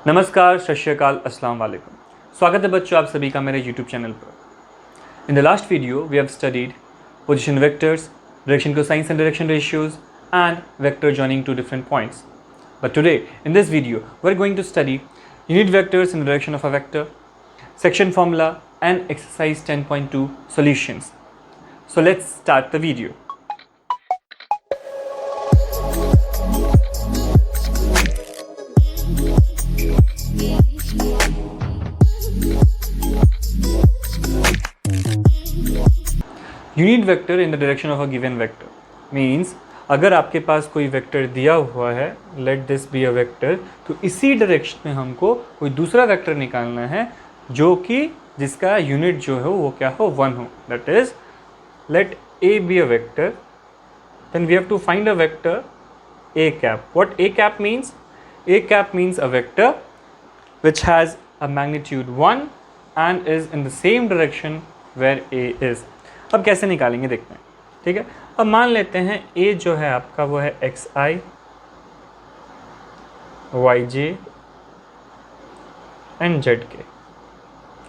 नमस्कार, सत श्री अकाल, अस्सलाम वालेकुम। स्वागत है बच्चों आप सभी का मेरे YouTube चैनल पर। In the last video we have studied position vectors, direction cosines and direction ratios and vector joining two different points. But today in this video we are going to study unit vectors in the direction of a vector, section formula and exercise 10.2 solutions. So let's start the video. Unit vector in the direction of a given vector means अगर आपके पास कोई vector दिया हुआ है, let this B a vector, तो इसी direction में हमको कोई दूसरा वेक्टर निकालना है जो कि जिसका यूनिट जो है वो क्या हो, 1 हो। That is let A B a vector, then we have to find a vector A cap. What A cap means? A cap means a vector which has a magnitude 1 and is in the same direction where A is। अब कैसे निकालेंगे देखते हैं, ठीक है। अब मान लेते हैं A जो है आपका वो है xi, yj and zk,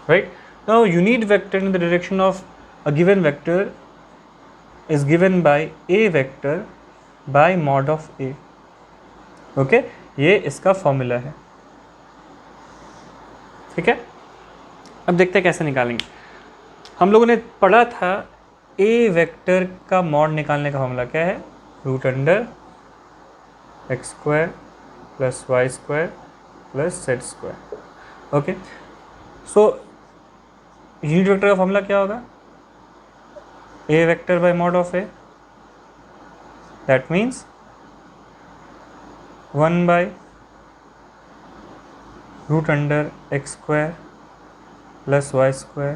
right? Now unit vector in the direction of a given vector is given by A vector by mod of A, okay? ये इसका फॉर्मूला है, ठीक है। अब देखते हैं कैसे निकालेंगे। हम लोगों ने पढ़ा था ए वेक्टर का मॉड निकालने का फॉर्मूला क्या है, root under X square plus Y square plus Z square. Okay, so unit vector का फॉर्मूला क्या होगा, A vector by mod of A, that means 1 by root under X square plus Y square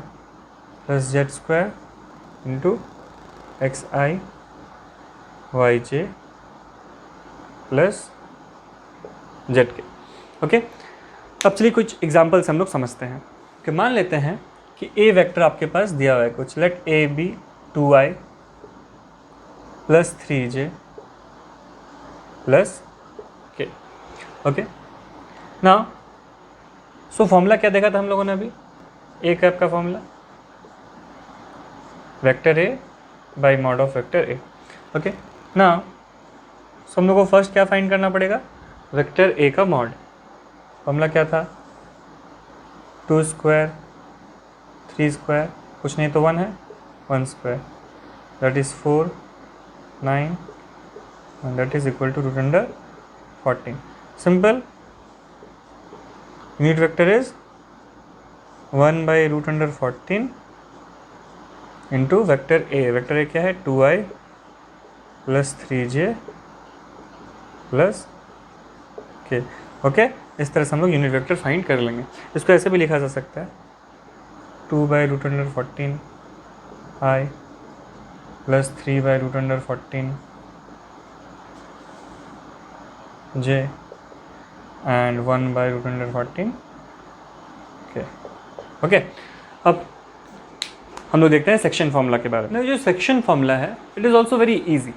plus Z square into X I Y J plus Z K. Okay, अब चलिए कुछ examples हम लोग समझते हैं कि मान लेते हैं कि ए वेक्टर आपके पास दिया हुआ है कुछ, let A B 2i plus 3j plus K. Okay, now so formula क्या देखा था हम लोगों ने अभी, ए कैप का formula vector A by mod of vector A. Okay, ना सो हम लोग को फर्स्ट क्या फाइंड करना पड़ेगा, वेक्टर ए का मॉड। फॉर्मूला क्या था, 2 स्क्वायर 3 स्क्वायर कुछ नहीं तो 1 है, 1 square that is 4 9 and that is equal to root under 14। Simple, unit vector is 1 by root under 14 into vector A. Vector A क्या है, 2i plus 3j plus K. Okay, इस तरह से हम लोग यूनिट वेक्टर फाइंड कर लेंगे। इसको ऐसे भी लिखा जा सकता है, 2 by root under 14 i plus 3 by root under 14 j and 1 by root under 14 K. Okay, अब हम लोग देखते हैं सेक्शन फार्मूला के बारे में। जो सेक्शन फार्मूला है it is also very easy.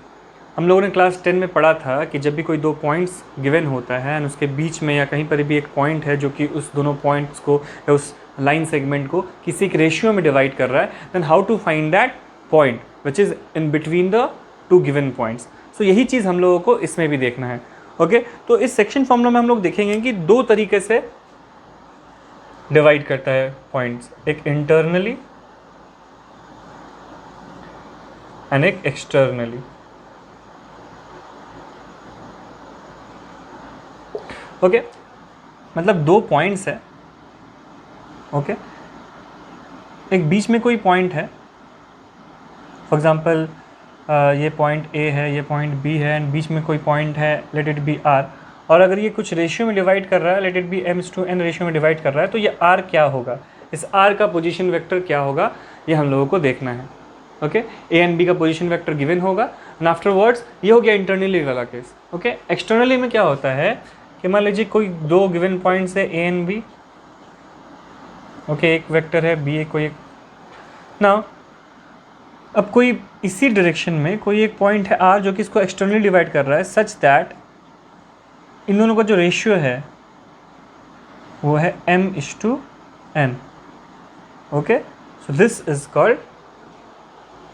हम लोगों ने क्लास 10 में पढ़ा था कि जब भी कोई दो पॉइंट्स गिवन होता है एंड उसके बीच में या कहीं पर भी एक पॉइंट है जो कि उस दोनों पॉइंट्स को या उस लाइन सेगमेंट को किसी एक रेशियो में डिवाइड कर रहा है, then how to find that point which is in between the two given points. So यही चीज़ हम लोगों को इसमें भी देखना है। ओके, तो इस सेक्शन फार्मूला में हम लोग देखेंगे कि दो तरीके से डिवाइड करता है पॉइंट्स, एक इंटरनली एंड एक एक्सटर्नली। ओके, मतलब दो पॉइंट्स है, ओके, एक बीच में कोई पॉइंट है, फॉर एग्जांपल ये पॉइंट ए है, ये पॉइंट बी है एंड बीच में कोई पॉइंट है, लेट इट बी आर। और अगर ये कुछ रेशियो में डिवाइड कर रहा है, let it B m/n ratio में डिवाइड कर रहा है, तो ये r क्या होगा, इस r का पोजीशन वेक्टर क्या होगा, ये हम लोगों को देखना है। ओके, ए एंड बी का पोजीशन वेक्टर गिवन होगा एंड आफ्टरवर्ड्स ये हो गया इंटरनली वाला केस। ओके, एक्सटर्नली में क्या होता है कि मान लीजिए कोई दो गिवन पॉइंट्स है ए एंड बी, ओके, एक वेक्टर है बी, कोई एक ना, अब कोई इसी डायरेक्शन में कोई एक पॉइंट है आर जो कि इसको एक्सटर्नली डिवाइड कर रहा है, सच दैट इन दोनों का जो रेशियो है वो है m/n. Okay, so this is called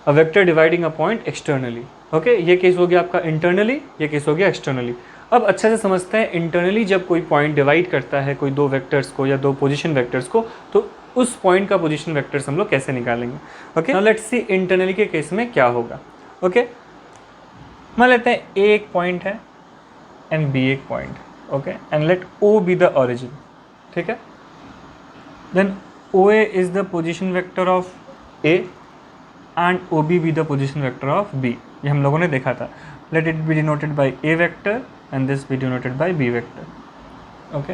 a vector dividing a point externally. Okay, ये केस हो गया आपका इंटरनली, ये केस हो गया एक्सटर्नली. अब अच्छे से समझते हैं इंटरनली जब कोई पॉइंट डिवाइड करता है कोई दो वेक्टर्स को या दो पोजीशन वेक्टर्स को, तो उस पॉइंट का पोजीशन वेक्टर्स हम लोग कैसे निकालेंगे. Okay, now let's see internally के केस में क्या होगा. ओके, मान लेते हैं ए एक पॉइंट है एंड बी एक point. Okay, and let O be the origin. ठीक है, then O A is the position vector of A and O B be the position vector of B. ये हम लोगों ने देखा था. Let it be denoted by A vector and this be denoted by B vector. Okay,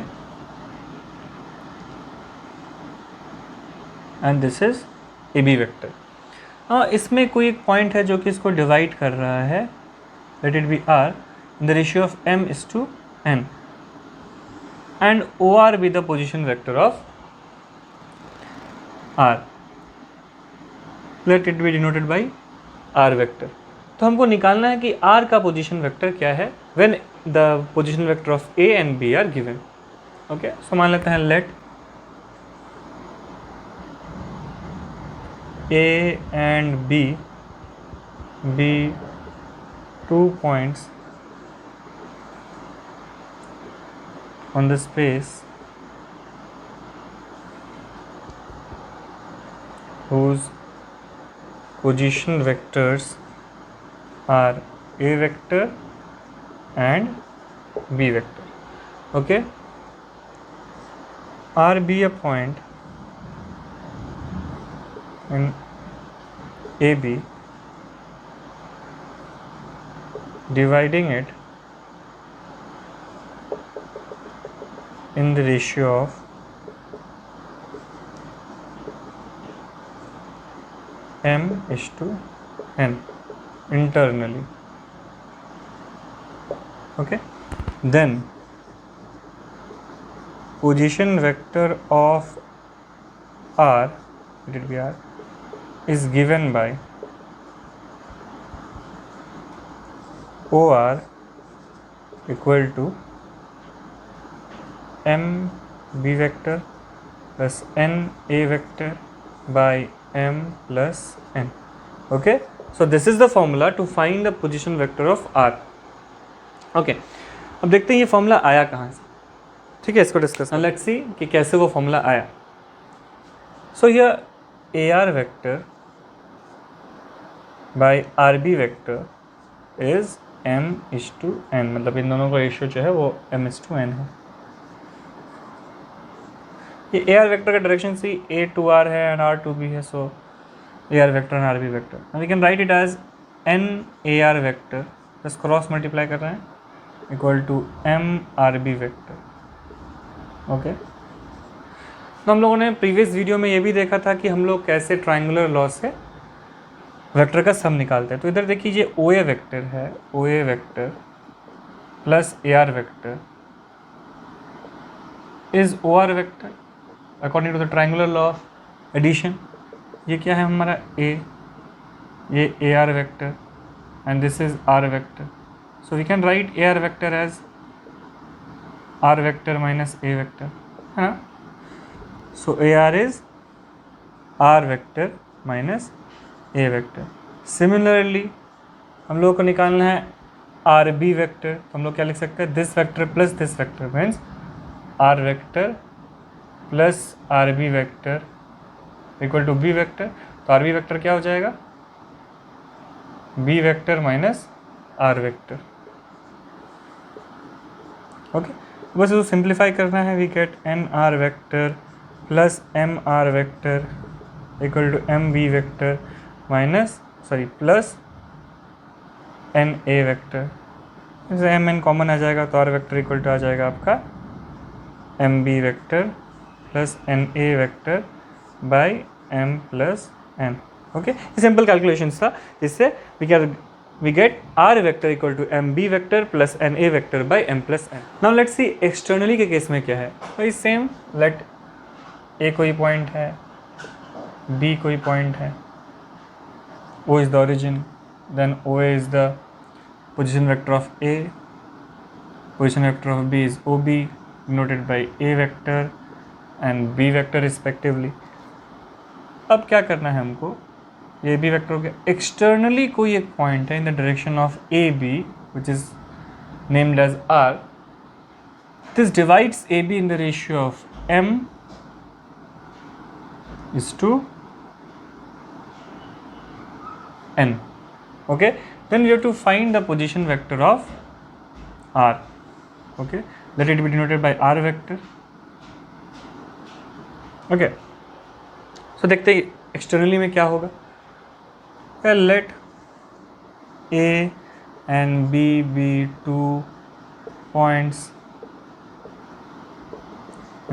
and this is A B vector. हाँ, इसमें कोई एक पॉइंट है जो कि इसको डिवाइड कर रहा है. Let it be R in the ratio of m/n and O R be the position vector of R. Let it be denoted by R vector. तो हमको निकालना है कि आर का पोजीशन वेक्टर क्या है when the position vector of A and B are given. Okay, so मान लेते हैं let A and B be 2 points on the space whose position vectors are a vector and b vector. Okay, R be a point in AB dividing it in the ratio of m/n internally. Okay, then position vector of R, let it be R, is given by OR equal to m b vector plus n a vector by m plus n. Okay, so this is the formula to find the position vector of R. Okay, अब देखते हैं ये formula आया कहाँ से. ठीक है, इसको डिस्कस. लेट्स सी कि कैसे वो फॉर्मूला आया. So here A R vector by R B vector is m/n, मतलब इन दोनों का रेशियो जो है वो m/n है. ये ए आर वेक्टर का direction see a to r है एंड r to b है. So A R vector and R B vector we can write it as n A R vector plus cross multiply कर रहे हैं equal to m R B vector. Okay, तो हम लोगों ने previous video में ये भी देखा था कि हम लोग कैसे ट्रायंगुलर लॉ से वेक्टर का सम निकालते हैं. तो इधर देखिए ये ओ ए वेक्टर है, O A vector plus A R vector is O R vector according to the triangular law of addition. ये क्या है हमारा ए, ये A R vector and this is R vector. So we can write A R vector as R vector minus A vector, है ना. So A R is R vector minus A vector. Similarly हम लोगों को निकालना है are B vector. तो हम लोग क्या लिख सकते हैं, this vector plus this vector means R vector plus R B vector equal to B vector. तो आर बी वेक्टर क्या हो जाएगा, B vector minus R vector. Okay, बस इसको सिंप्लीफाई करना है. We get N R vector plus M R vector equal to M B vector minus plus N A vector. जैसे M N common आ जाएगा तो आर वेक्टर इक्वल टू आ जाएगा आपका M B vector plus N A vector by M plus N. Okay, ये simple calculation था जिससे we get r vector equal to mb vector plus na vector by m plus n. Now let's see externally के case में क्या है. वही same, let a कोई point है, b कोई पॉइंट है, o is the origin, then oa is the position vector of a, position vector of b is ob denoted by a vector and B vector respectively. अब क्या करना है हमको, ये बी वेक्टर हो गया। एक्सटर्नली कोई एक पॉइंट है in the direction of A B which is named as R, this divides AB in the ratio of m is to n. Okay, then we have to find the position vector of R. Okay, let it be denoted by R vector. Okay, so देखते हैं externally में क्या होगा। Well, let A and B be two points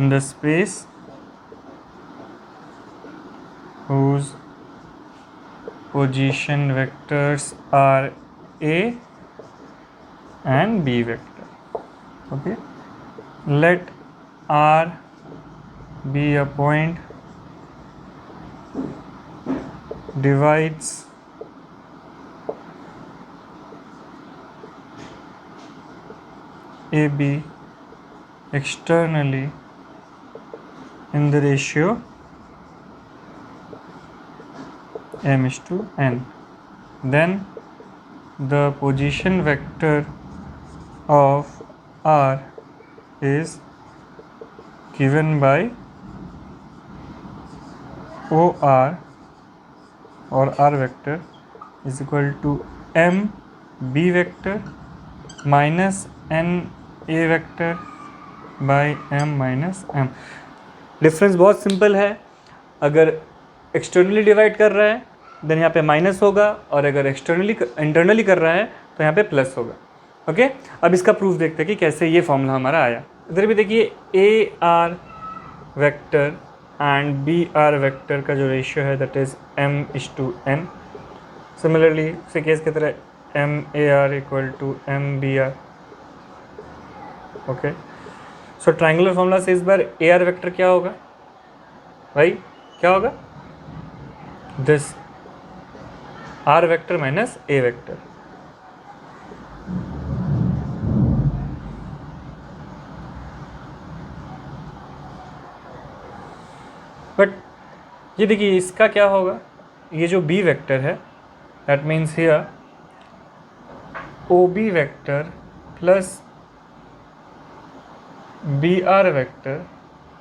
in the space whose position vectors are A and B vector. Okay, let R be a point divides AB externally in the ratio m is to n. Then the position vector of R is given by OR or R vector is equal to m B vector minus n A vector by m minus m। Difference बहुत simple है, अगर externally divide कर रहा है then यहाँ पे minus होगा, और अगर इंटरनली कर रहा है तो यहाँ पे प्लस होगा। ओके, अब इसका प्रूफ देखते हैं कि कैसे ये फॉर्मूला हमारा आया। इधर भी देखिए A R vector and B R vector का जो रेशियो है that is m is to n। Similarly उसी केस की तरह m A R equal to m B R. Okay, so triangular formula से इस बार ए आर वेक्टर क्या होगा भाई, क्या होगा, this R vector minus A vector. But ये देखिए इसका क्या होगा, ये जो बी वेक्टर है that means here O B vector plus B R vector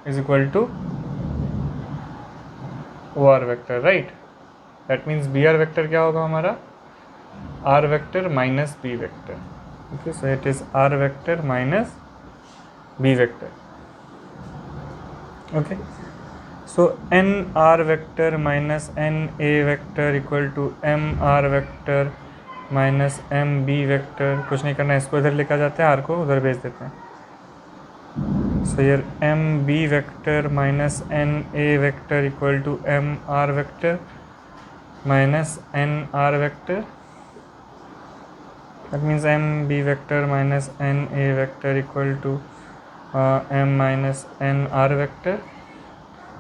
is equal to O R vector, right. That means B R vector क्या होगा हमारा, R vector minus B vector. Okay, so it is R vector minus B vector. Okay, so n r vector minus n a vector equal to m r vector minus m b vector। कुछ नहीं करना है, इसको इधर लेकर जाते हैं, r को उधर भेज देते हैं। so here m b vector minus n a vector equal to m r vector minus n r vector, that means m b vector minus n a vector equal to m minus n r vector,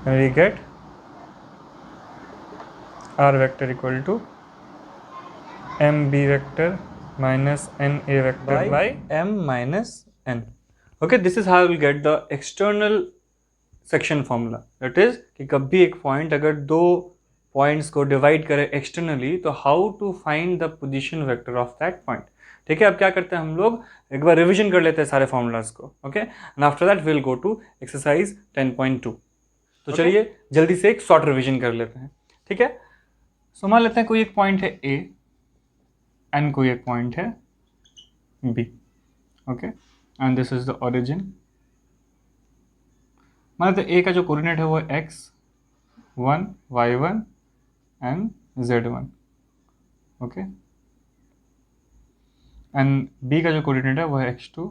and we get r vector equal to m b vector minus n a vector by m minus n. Okay, this is how we will get the external section formula, that is कि कभी एक point अगर दो points को divide करे externally तो how to find the position vector of that point. ठीक है, अब क्या करते हैं हम लोग एक बार रिवीजन कर लेते हैं सारे फॉर्मूलाज को। Okay, and after that will go to exercise 10.2। तो चलिए जल्दी से एक शॉर्ट रिवीजन कर लेते हैं। ठीक है, सो मान लेते हैं कोई एक पॉइंट है ए एंड कोई एक पॉइंट है B. Okay, and this is the origin. मान लेते हैं ए का जो कोऑर्डिनेट है वो है x1 y1 and z1। Okay, and B का जो कोऑर्डिनेट है वो है x2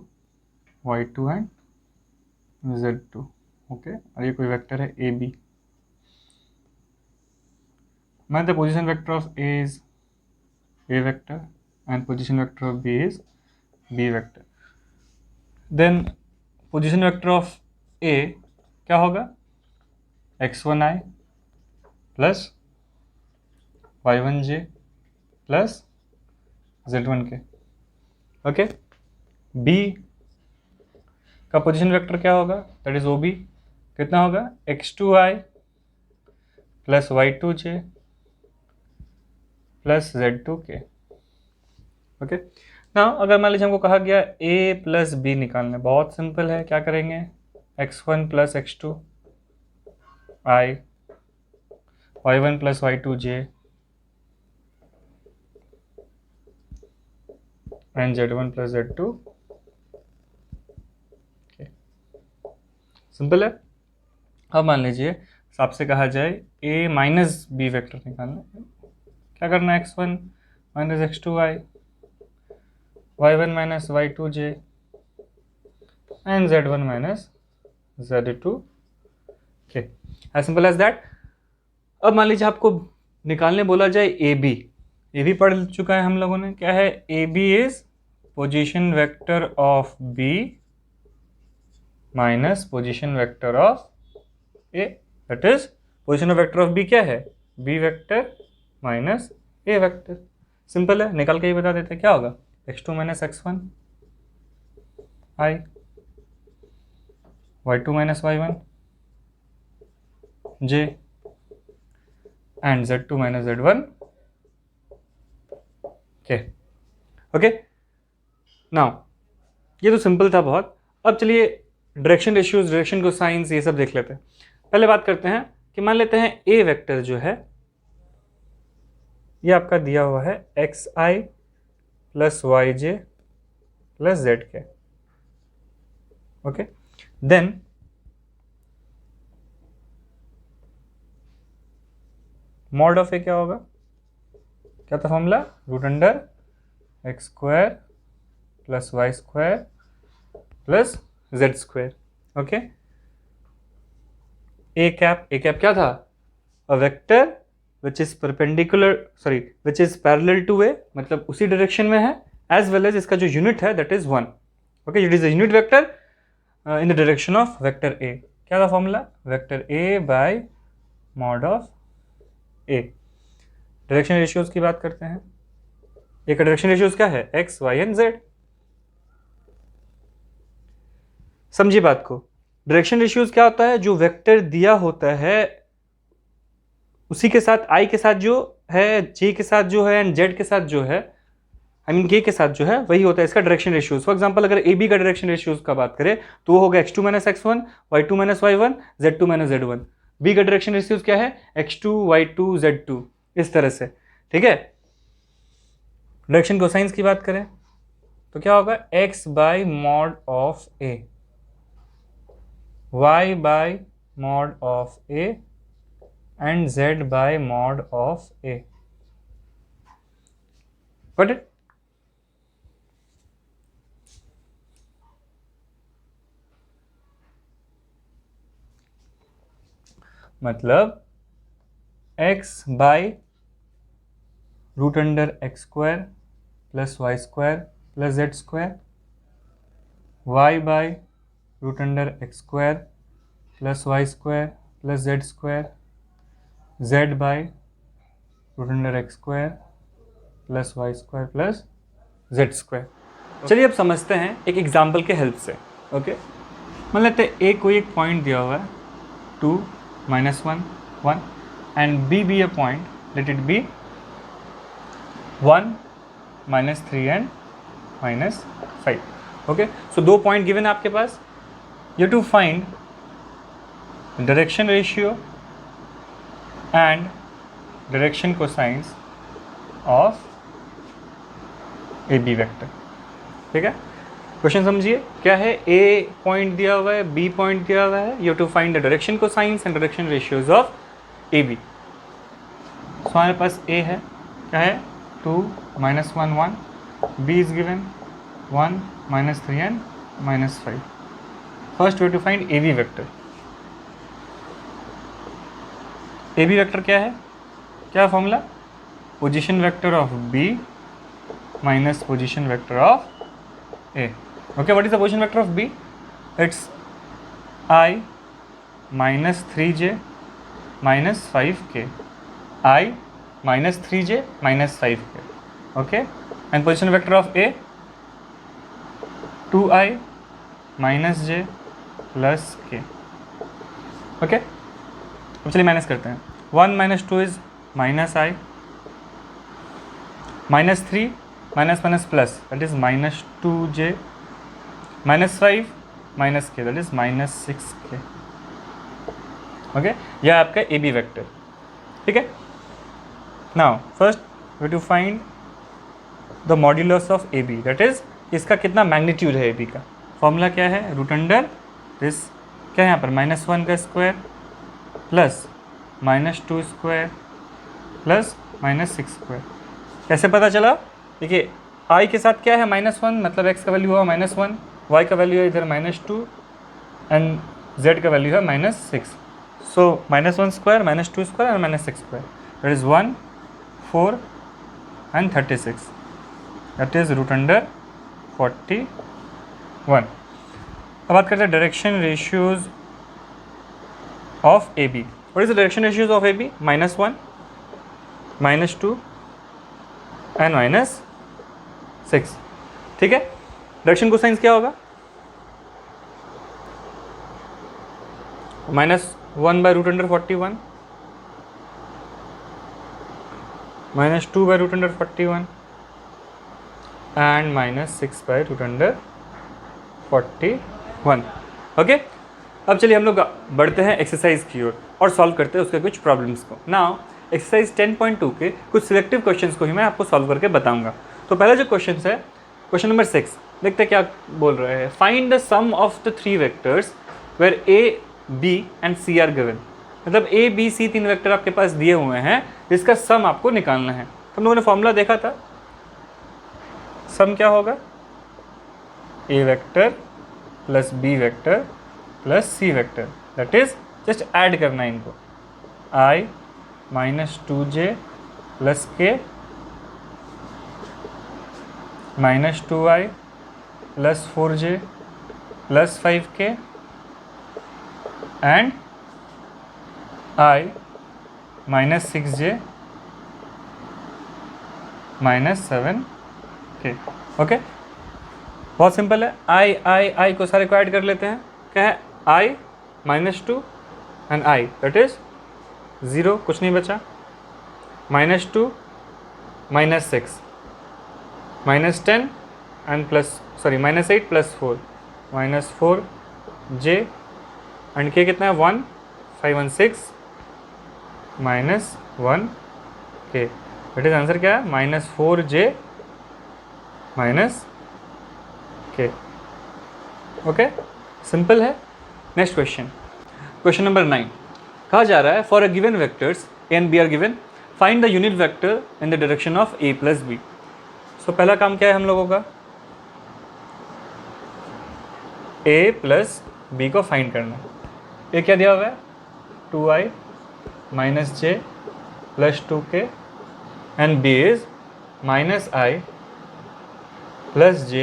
y2 and z2। Okay, और ये कोई वेक्टर है ए बी। मान the position vector of A is A vector and position vector of B is B vector. Then position vector of A क्या होगा, x1i plus y1j plus z1k। Okay, B का position vector क्या होगा, that is O B कितना होगा x2i plus y2j plus z2k। Okay ना, अगर मान लीजिए हमको कहा गया a प्लस b निकालना, बहुत सिंपल है, क्या करेंगे x1 plus x2 i, y1 plus y2j and z1 plus z2। Simple है। अब मान लीजिए आपसे कहा जाए a माइनस बी वेक्टर निकालना, क्या करना है x1 minus x2i, y1 minus y2j and z1 minus z2k, as simple as that. अब मान लीजिए आपको निकालने बोला जाए ए बी पढ़ चुका है हम लोगों ने, क्या है A B is position vector of B minus position vector of A, that is position of vector of B क्या है B vector minus A vector. Simple है, निकाल के ही बता देते हैं क्या होगा x2 minus x1 i, y2 minus y1 j and z2 minus z1 k। Okay now ये तो सिंपल था बहुत। अब चलिए डायरेक्शन रेशियोज, डायरेक्शन कोसाइंस, ये सब देख लेते हैं। पहले बात करते हैं कि मान लेते हैं ए वेक्टर जो है ये आपका दिया हुआ है xi plus yj plus zk। Okay then mod of A क्या होगा, क्या था formula, root under X square plus Y square plus Z square. Okay A cap क्या था, a vector which is perpendicular, sorry which is parallel to A, मतलब उसी direction में है, एज वेल एज इसका जो यूनिट है that is 1। Okay it is a unit vector in the direction of vector A. क्या था formula, vector A by mod of A. Direction ratios की बात करते हैं, एक डायरेक्शन रेशियोज क्या है एक्स वाई एंड जेड। समझिए बात को, डायरेक्शन रेशियोज क्या होता है, जो वेक्टर दिया होता है उसी के साथ आई के साथ जो है, जे के साथ जो है एंड जेड के साथ जो है, आई मीन के साथ जो है वही होता है इसका डायरेक्शन रेशियोज। फॉर एग्जांपल अगर ए बी का डायरेक्शन रेशियोज का बात करें तो वो होगा x2 minus x1, y2 minus y1, z2 minus z1। B का डायरेक्शन रेशियोज क्या है x2, y2, z2, इस तरह से। ठीक है, डायरेक्शन कोसाइंस की बात करें तो क्या होगा x by mod of a, y by mod of a and z by mod of a। Got it. मतलब x by root under X square plus Y square plus Z square, Y by root under X square plus Y square plus Z square, Z by root under X square plus Y square plus Z square. चलिए अब समझते हैं एक example के help से। Okay मान लेते हैं ए कोई एक पॉइंट दिया हुआ है 2 minus 1 1 and B be a point, let it be 1 minus 3 and minus 5। Okay so दो पॉइंट गिवन है आपके पास, you to find direction ratio and direction cosines of A B vector. ठीक है, क्वेश्चन समझिए क्या है, ए पॉइंट दिया हुआ है, बी पॉइंट दिया हुआ है, you to find the direction cosines and direction ratios of A B. So हमारे पास ए है, क्या है 2 minus 1 1, B is given 1 minus 3 and minus 5। First way to find A B vector. A B vector क्या है, क्या formula, position vector of B minus position vector of A. Okay, what is the position vector of B? It's I minus 3j minus 5k, I minus 3j minus 5k. Okay, and position vector of A 2I minus j plus k. Okay, अब चलिए minus करते हैं। 1 minus 2 is minus I, minus 3 minus minus plus that is minus 2j, minus 5 minus K that is minus 6k। Okay, यह आपका A B vector, ठीक है। Now first we to find the modulus of A B, that is इसका कितना magnitude है A B का। Formula क्या है, रूट अंडर दिस क्या है यहाँ पर -1 का square plus -2 square plus -6 square. कैसे पता चला, देखिए आई के साथ क्या है -1, मतलब x का वैल्यू हुआ -1, y का वैल्यू है इधर -2 एंड z का वैल्यू है -6। सो -1 स्क्वायर -2 स्क्वायर और -6 square that is 1 4 and 36, that is root under 41। अब बात करते हैं direction ratios of A B. What is the direction ratios of A B, -1 -2 and -6, ठीक है। डायरेक्शन कोसाइंस क्या होगा, -1 by root under 41 -2 by root under 41 and -6 by root under 41। Okay, अब चलिए हम लोग बढ़ते हैं एक्सरसाइज की ओर और सॉल्व करते हैं उसके कुछ प्रॉब्लम्स को। नाउ एक्सरसाइज 10.2 के कुछ सिलेक्टिव क्वेश्चंस को ही मैं आपको सॉल्व करके बताऊंगा। तो पहला जो क्वेश्चन है, क्वेश्चन नंबर 6, देखते हैं क्या बोल रहे हैं। Find the sum of the 3 vectors where A B and C are given. मतलब ए बी सी 3 वेक्टर आपके पास दिए हुए हैं, जिसका सम आपको निकालना है। हम लोगों ने फॉर्मूला देखा था, सम क्या होगा, A vector plus B vector plus C vector, that is just add करना है इनको, I -2j plus K -2i plus 4j plus 5k and i -6j -7k। Okay, बहुत सिंपल है। आई को सारे को ऐड कर लेते हैं, क्या है i -2 and i that is 0, कुछ नहीं बचा, -2 -6 -10 and plus -8 plus 4 -4j and के कितना है 1 516 -1k, दैट इज आंसर क्या है -4j -k। ओके, सिंपल है। नेक्स्ट क्वेश्चन, क्वेश्चन नंबर 9, कहा जा रहा है for a given vectors A and B are given, find the unit vector in the direction of A plus B. So पहला काम क्या है हम लोगों का, ए प्लस बी को फाइंड करना है। ए क्या दिया हुआ है 2i -j plus 2k and B is -i plus j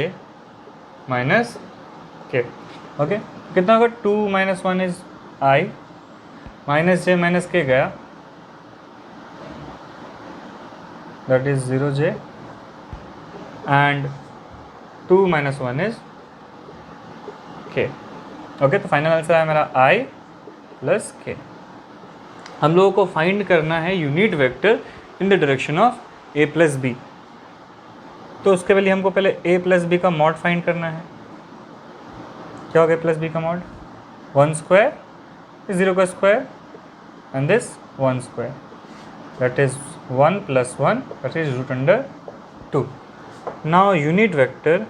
-k। Okay, कितना होगा 2 - 1 इज i -j -k गया, that is 0j and 2 - 1 is k। Okay, तो फाइनल आंसर है मेरा i प्लस k। हम लोगों को फाइंड करना है unit vector in the direction of a plus B. तो उसके लिए हमको पहले a प्लस बी का मॉड फाइंड करना है। क्या होगा a प्लस बी का मॉड, 1 स्क्वायर 0 का square and this 1 square, that is 1 + 1 that is root under 2। Now unit vector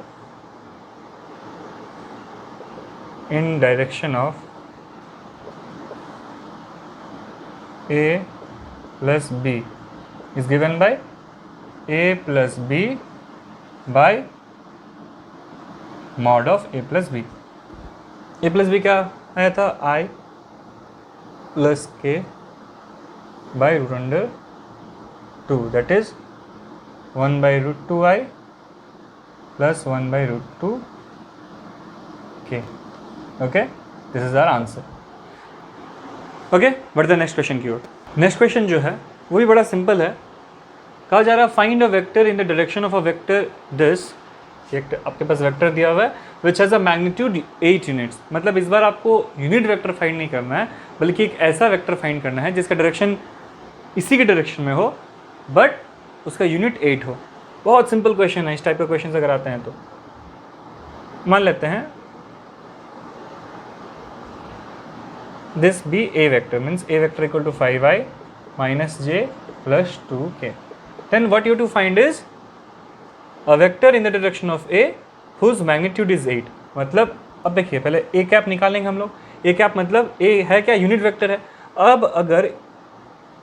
in direction of a plus b is given by a plus b by mod of a plus b। a plus b क्या आया था, i plus k by root under 2 that is 1 by root 2i plus 1 by root 2 k। Okay, this is our answer. Okay, बढ़ते हैं next question की ओर। Next question जो है वो भी बड़ा सिंपल है। कहा जा रहा है find a vector in the direction of a vector this, आपके पास वेक्टर दिया हुआ है which has a magnitude 8 units. मतलब इस बार आपको यूनिट वेक्टर फाइंड नहीं करना है, बल्कि एक ऐसा वेक्टर फाइंड करना है जिसका डायरेक्शन इसी के डायरेक्शन में हो बट उसका यूनिट 8 हो। बहुत सिंपल क्वेश्चन है, इस टाइप के क्वेश्चन अगर आते हैं तो मान लेते हैं this be A vector, means A vector equal to 5i minus j plus 2k. Then what you have to find is a vector in the direction of a whose magnitude is 8. मतलब अब देखिए पहले a cap निकालेंगे हम लोग। a cap मतलब a है क्या, यूनिट वेक्टर है। अब अगर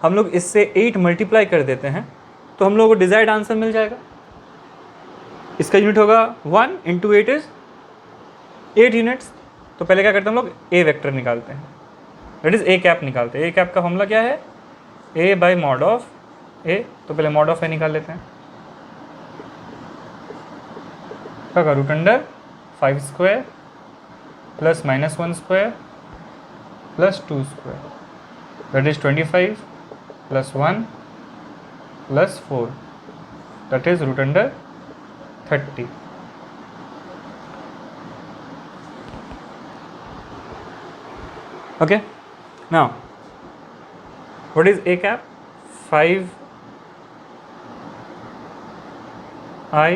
हम लोग इससे 8 मल्टीप्लाई कर देते हैं तो हम लोग को डिजायर्ड आंसर मिल जाएगा। इसका यूनिट होगा 1 इंटू 8 इज 8 यूनिट्स। तो पहले क्या करते हैं हम लोग, a वेक्टर निकालते हैं, दैट इज a कैप निकालते हैं। a कैप का फॉर्मूला क्या है, a by mod of a। तो पहले मॉड ऑफ a निकाल लेते हैं, क्या root under 5 square plus minus 1 square plus 2 square, that is 25 plus 1 plus 4, that is root under 30। okay, now what is a cap, 5i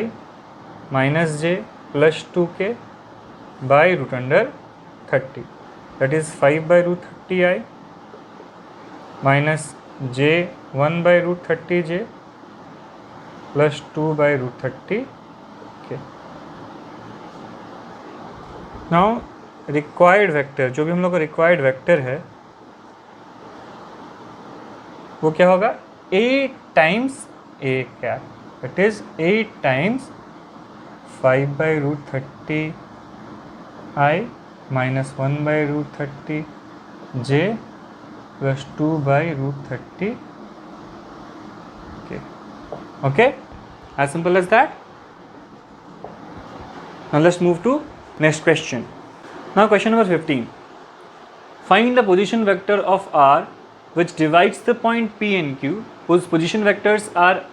minus j plus 2k by root under 30, that is 5 by root 30i minus j 1 by root 30j plus 2 by root 30k। now required vector, जो भी हम लोग का required vector है वो क्या होगा, a times a cap, it is 8 times 5 by root 30i minus 1 by root 30j plus 2 by root 30k। okay, as simple as that. now let's move to next question. Now question number 15. Find the position vector of R which divides the point P and Q whose position vectors are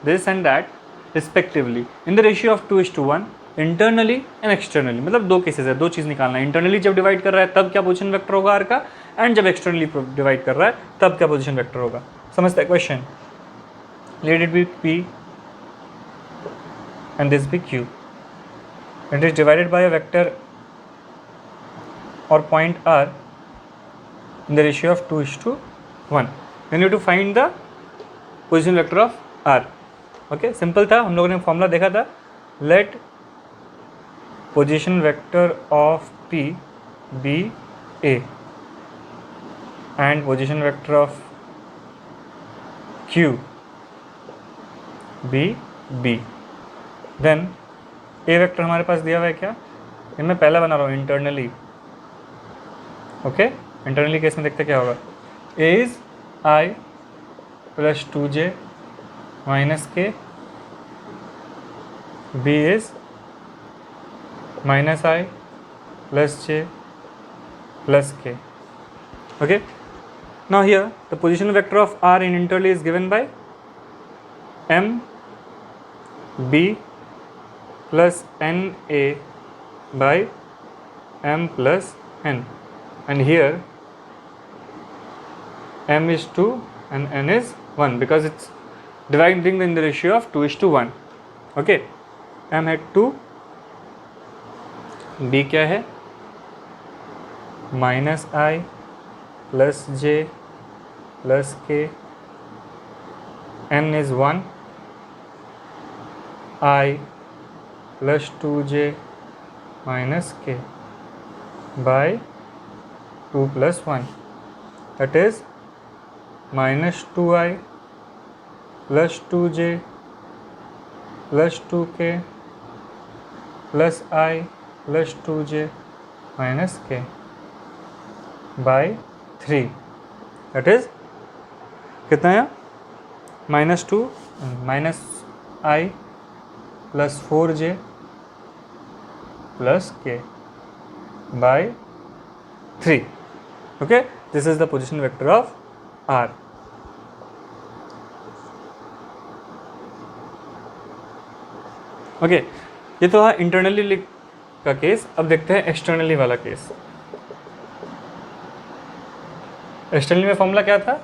this and that respectively in the ratio of 2:1 internally and externally। मतलब दो cases है, दो चीज़ निकालना है। Internally जब divide कर रहा है तब क्या पोजीशन वेक्टर होगा R का, एंड जब एक्सटर्नली डिवाइड कर रहा है तब क्या पोजीशन वेक्टर होगा। समझते हैं question. Late it B P and this be Q. It is divided by a vector or point R in the ratio of 2:1. Then you have to find the position vector of R. okay, simple था, हम लोगों ने formula देखा था। Let position vector of P be A and position vector of Q be B। Then A vector हमारे पास दिया हुआ है क्या, ये मैं पहला बना रहा हूँ इंटरनली। ओके, इंटरनली केस में देखते क्या होगा, A is I plus 2j minus K, B is minus I plus j plus K. Okay, now here the position vector of r in interval is given by m b plus n a by m plus n, and here m is 2 and n is 1 because it's dividing in the ratio of 2:1. okay, m है 2, b क्या है minus I plus j plus के, n is 1, i plus 2j minus के bye 2 plus 1, that is minus 2i plus 2j plus 2k plus I plus 2j minus k by 3, that is कितना है, -2 minus I plus 4j plus k by 3. okay, this is the position vector of R. Okay, ये तो internally का case. अब देखते हैं externally वाला case. Externally में फॉर्मूला क्या था?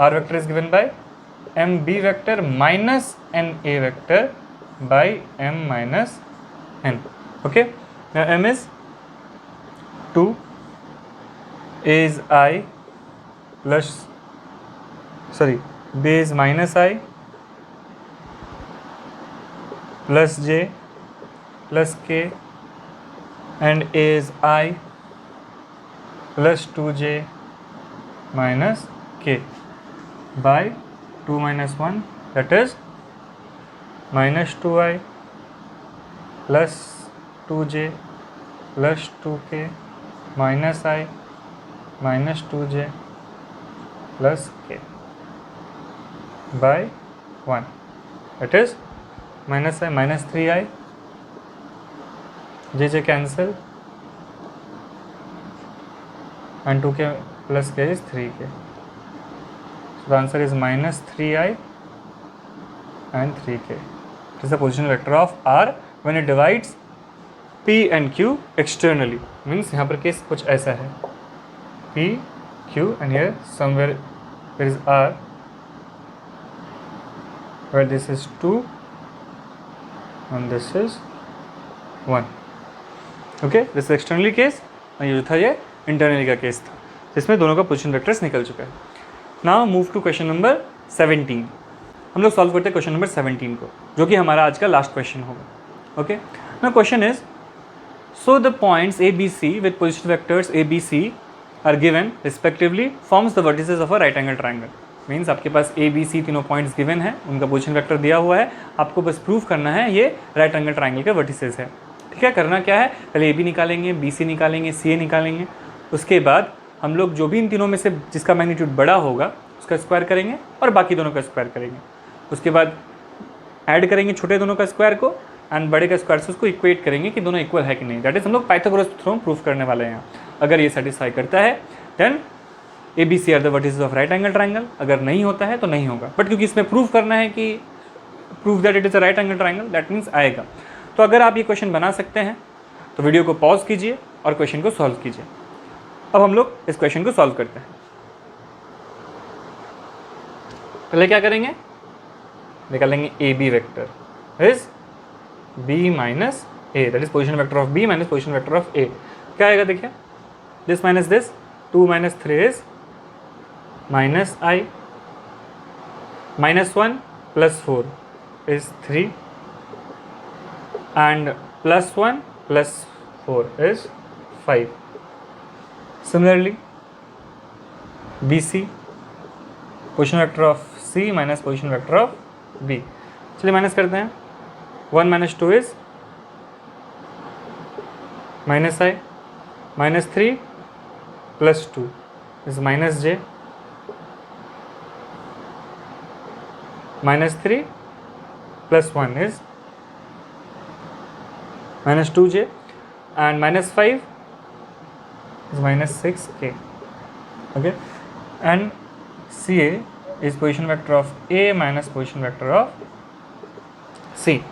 R vector is given by M B vector minus N A vector by M minus N. Okay, M is 2, a is I plus, sorry, b is minus I plus j plus k, and a is I plus 2j minus k by 2 minus 1, that is minus 2i plus 2j plus 2k minus I minus 2j plus k by 1, that is minus I minus 3i, j cancel, and 2k plus k is 3k. So the answer is minus 3i and 3k. It is the position vector of R when it divides P and Q externally. Means यहाँ पर case कुछ ऐसा है, P, Q, and here somewhere there is R, where this is 2 and this is 1. Okay, this is externally case, और ये जो था ये internally का केस था, जिसमें दोनों का पोजिशन वेक्टर्स निकल चुका है। Now move to question number 17। हम लोग सॉल्व करते हैं क्वेश्चन नंबर 17 को, जो कि हमारा आज का लास्ट क्वेश्चन होगा। Okay, now question is, so the points A, B, C with position vectors A, B, C are given respectively forms the vertices of a right angle triangle. Means आपके पास A, B, C तीनों points given है, उनका position vector दिया हुआ है, आपको बस prove करना है ये राइट एंगल ट्राइंगल के वर्टिसेस है। ठीक है, करना क्या है, पहले A, B निकालेंगे, B, C निकालेंगे, C, A निकालेंगे, उसके बाद हम लोग जो भी इन तीनों में से जिसका मैग्नीट्यूड बड़ा होगा उसका स्क्वायर करेंगे और बाकी दोनों का स्क्वायर करेंगे। उसके बाद ऐड करेंगे छोटे दोनों का स्क्वायर को एंड बड़े का स्क्वायर से उसको इक्वेट करेंगे कि दोनों इक्वल है कि नहीं। दैट इज हम लोग पाइथागोरस थ्योरम प्रूफ करने वाले हैं। अगर ये सेटिस्फाई करता है then A B C are the vertices of right angle triangle, अगर नहीं होता है तो नहीं होगा। बट क्योंकि इसमें प्रूफ करना है कि proof that it is a right angle triangle, that means आएगा। तो अगर आप ये क्वेश्चन बना सकते हैं तो वीडियो को पॉज कीजिए और क्वेश्चन को सॉल्व कीजिए। अब हम लोग इस क्वेश्चन को सॉल्व करते हैं। पहले क्या करेंगे, निकालेंगे A B vector is b minus a, that is position vector of b minus position vector of a। क्या आएगा देखिए, this minus this, 2 minus 3 is minus I, minus 1 plus 4 is 3 and plus 1 plus 4 is 5। Similarly BC, position vector of C minus position vector of B। चलिए minus करते हैं, 1 minus 2 is minus I, minus 3 plus 2 is minus J, minus 3 plus 1 is minus 2J, and minus 5 is minus 6K. Okay, and CA is position vector of A minus position vector of C।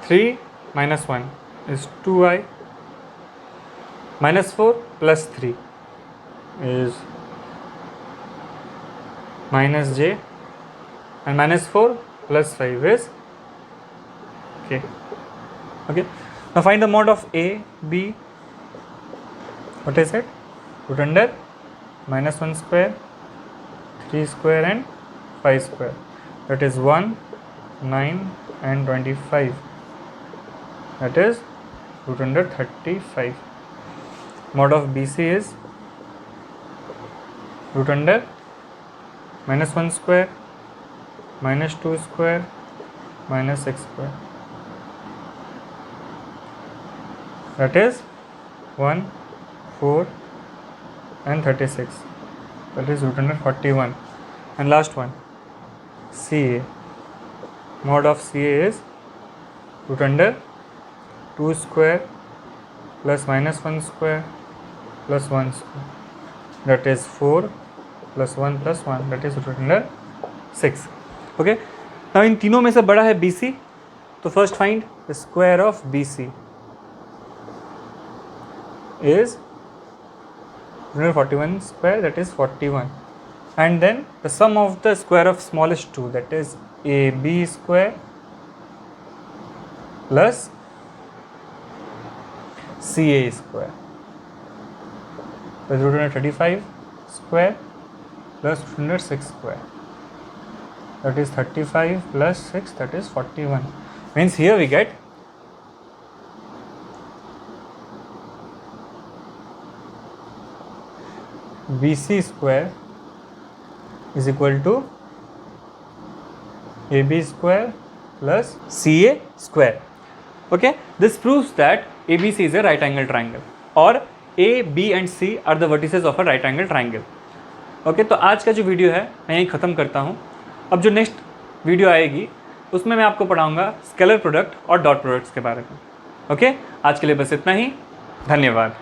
3 minus 1 is 2i, minus 4 plus 3 is minus j, and minus 4 plus 5 is k। Okay, now find the mod of a, b, what is it, root under minus 1 square, 3 square and 5 square, that is 1, 9 and 25, that is root under 35। Mod of BC is root under minus 1 square, minus 2 square, minus 6 square, that is 1, 4 and 36, that is root under 41। And last one CA, mod of CA is root under 2 square plus minus 1 square plus 1 square, that is 4 plus 1 plus 1, that is root under 6। Okay, now इन तीनों में से बड़ा है BC, तो first find the square of BC। is 241 square, that is 41, and then the sum of the square of smallest two, that is AB square plus CA square, that is 235 square plus 206 square, that is 35 plus 6, that is 41. Means here we get BC square is equal to AB square plus CA square. Okay, this proves that ABC is a right angle triangle or A, B and C are the vertices of a right angle triangle. Okay तो आज का जो video है मैं यहीं ख़त्म करता हूँ. अब जो नेक्स्ट वीडियो आएगी उसमें मैं आपको पढ़ाऊँगा स्केलर प्रोडक्ट और डॉट प्रोडक्ट्स के बारे में. ओके, आज के लिए बस इतना ही. धन्यवाद.